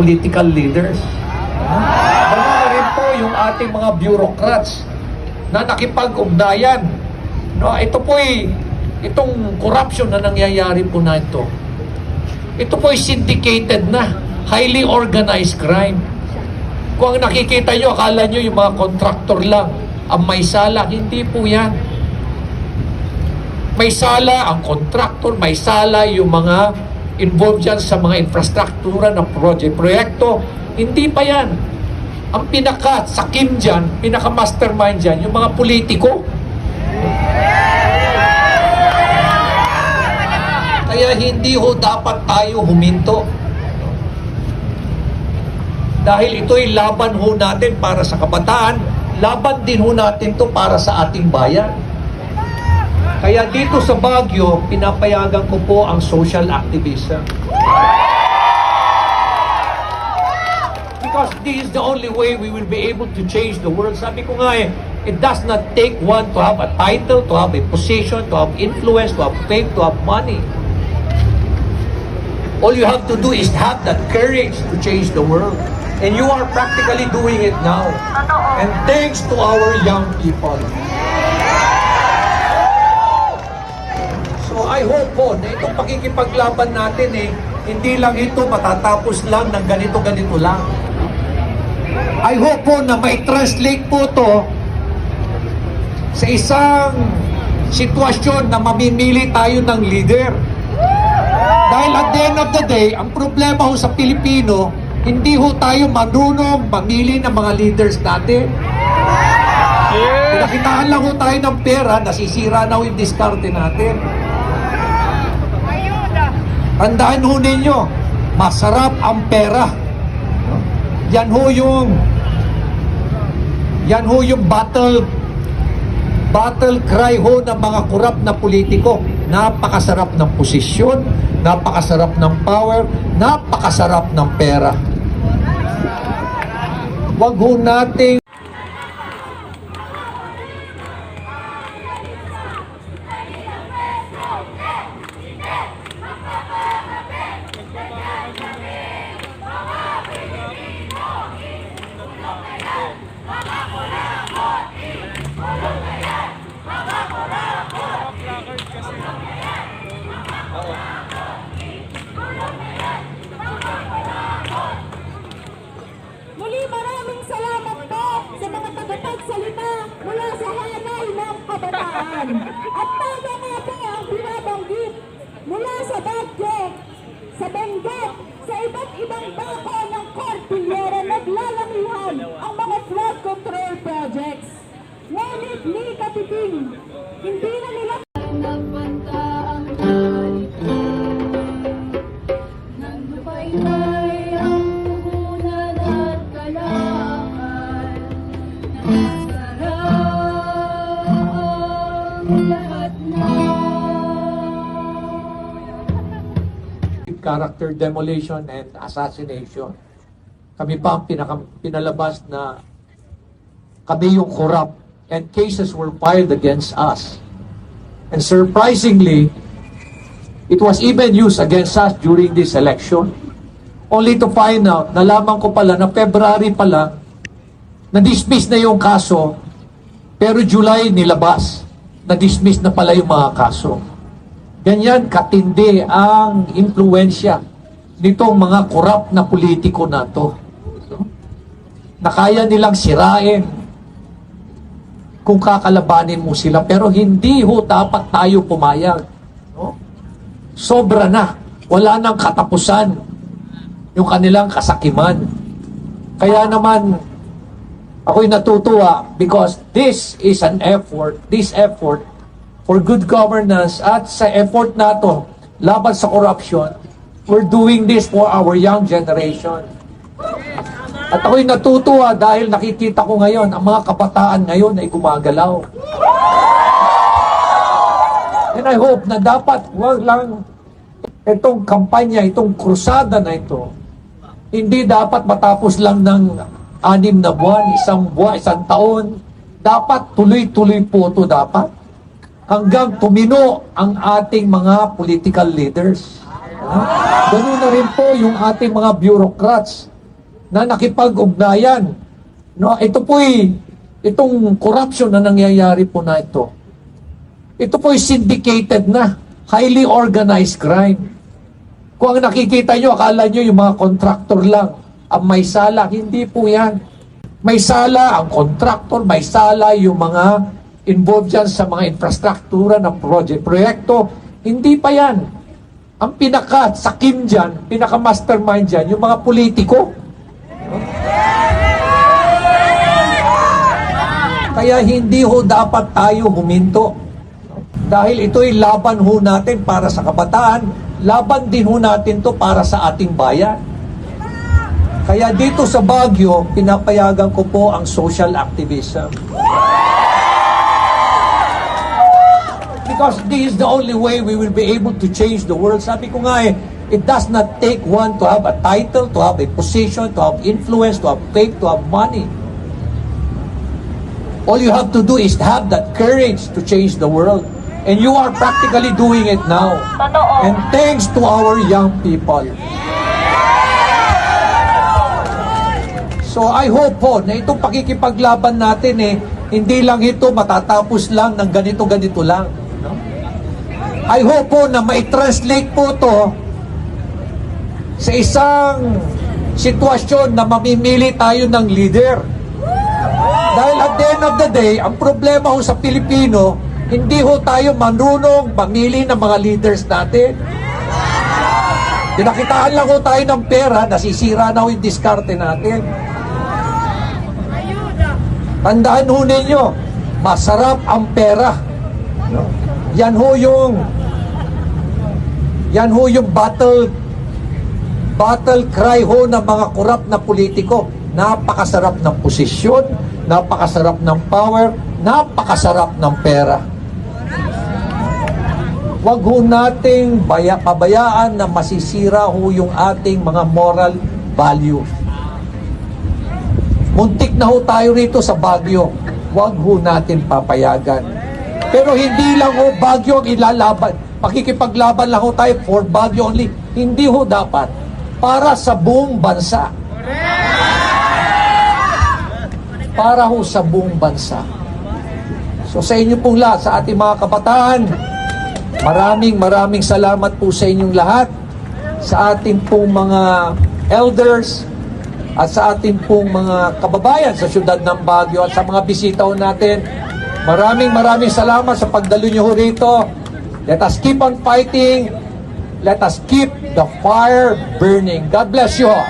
political leaders. Wala na rin po yung ating mga bureaucrats na nakipag-ugnayan. No, ito po itong corruption na nangyayari po na ito po syndicated na, highly organized crime. Kung ang nakikita nyo, akala nyo yung mga contractor lang ang may sala. Hindi po yan. May sala ang contractor, may sala yung mga involved dyan sa mga infrastruktura ng proyekto. Hindi pa yan. Ang pinaka-sakim dyan, pinaka-mastermind dyan, yung mga politiko. Kaya hindi ho dapat tayo huminto. Dahil ito'y laban ho natin para sa kabataan, laban din ho natin to para sa ating bayan. Kaya dito sa Baguio, pinapayagan ko po ang social activism. Because this is the only way we will be able to change the world. Sabi ko nga it does not take one to have a title, to have a position, to have influence, to have fame, to have money. All you have to do is have that courage to change the world. And you are practically doing it now. And thanks to our young people. So I hope po na itong pakikipaglaban natin hindi lang ito matatapos lang ng ganito-ganito lang. I hope po na may translate po to sa isang sitwasyon na mamimili tayo ng leader. Dahil at the end of the day, ang problema ho sa Pilipino, hindi ho tayo marunong mamili ng mga leaders natin. Pinakitaan lang ho tayo ng pera, nasisira na ho yung diskarte natin. Tandaan ho ninyo, masarap ang pera. Yan ho yung battle cry ho ng mga korap na politiko. Napakasarap ng posisyon, napakasarap ng power, napakasarap ng pera. Wag ho nating muli maraming salamat po sa mga tagapagsalita mula sa hanay ng kabataan. At tama nga po ang binabanggit mula sa Baguio, sa Benguet, sa iba't ibang bako ng Cordillera naglalamihan ang mga flood control projects. Ngunit ni Katiting, hindi na nila nagbanta ang narito. Naglupaylay ang puhunan at kalakal. Nasarap ang lahat na. character demolition and assassination. Kami pa ang pinalabas na kami yung corrupt and cases were filed against us. And surprisingly, it was even used against us during this election. Only to find out, nalaman ko pala na February pa lang, na-dismiss na yung kaso, pero July nilabas. Na-dismiss na pala yung mga kaso. Ganyan katindi ang impluensya nitong mga korap na politiko na to. Na kaya nilang sirain kung kakalabanin mo sila. Pero hindi ho dapat tayo pumayag. No? Sobra na. Wala nang katapusan yung kanilang kasakiman. Kaya naman, ako'y natutuwa because this is an effort, for good governance at sa effort nato laban sa corruption, we're doing this for our young generation. At ako'y natutuwa dahil nakikita ko ngayon, ang mga kabataan ngayon ay gumagalaw. And I hope na dapat wag lang itong kampanya, itong krusada na ito, hindi dapat matapos lang ng 6 na buwan, isang taon. Dapat tuloy-tuloy po ito dapat. Hanggang tumino ang ating mga political leaders. Ganun na rin po yung ating mga bureaucrats na nakipag-ugnayan. No, itong corruption na nangyayari po na ito po ay syndicated na, highly organized crime. Kung ang nakikita nyo, akala nyo yung mga contractor lang ang may sala. Hindi po yan. May sala ang contractor, may sala yung mga involved dyan sa mga infrastruktura ng proyekto. Hindi pa yan. Ang pinaka-sakim dyan, pinaka-mastermind dyan, yung mga politiko. Kaya hindi ho dapat tayo huminto. Dahil ito'y laban ho natin para sa kabataan, laban din ho natin to para sa ating bayan. Kaya dito sa Baguio, pinapayagan ko po ang social activism. Because this is the only way we will be able to change the world. Sabi ko nga it does not take one to have a title, to have a position, to have influence, to have fame, to have money. All you have to do is have that courage to change the world. And you are practically doing it now. And thanks to our young people. So I hope po na itong pakikipaglaban natin hindi lang ito matatapos lang ng ganito-ganito lang. No? I hope po na mai-translate po to sa isang sitwasyon na mamimili tayo ng leader. Dahil at the end of the day, ang problema ho sa Pilipino, hindi ho tayo marunong mamili ng mga leaders natin. Pinakitaan lang ho tayo ng pera, nasisira na ho yung diskarte natin. Tandaan ho ninyo, masarap ang pera. Yan ho yung battle cry ho ng mga korap na politiko. Napakasarap ng posisyon, napakasarap ng power, napakasarap ng pera. Huwag ho nating pabayaan na masisira ho yung ating mga moral values. Muntik na ho tayo rito sa Baguio. Huwag ho natin papayagan. Pero hindi lang ho Baguio ang ilalaban. Makikipaglaban lang ho tayo for Baguio only. Hindi ho dapat. Para sa buong bansa. Para ho sa buong bansa. So sa inyo pong lahat, sa ating mga kabataan, maraming salamat po sa inyong lahat, sa ating pong mga elders, at sa ating pong mga kababayan sa siyudad ng Baguio at sa mga bisita ho natin. Maraming salamat sa pagdalo nyo ho rito. Let us keep on fighting. Let us keep the fire burning. God bless you all.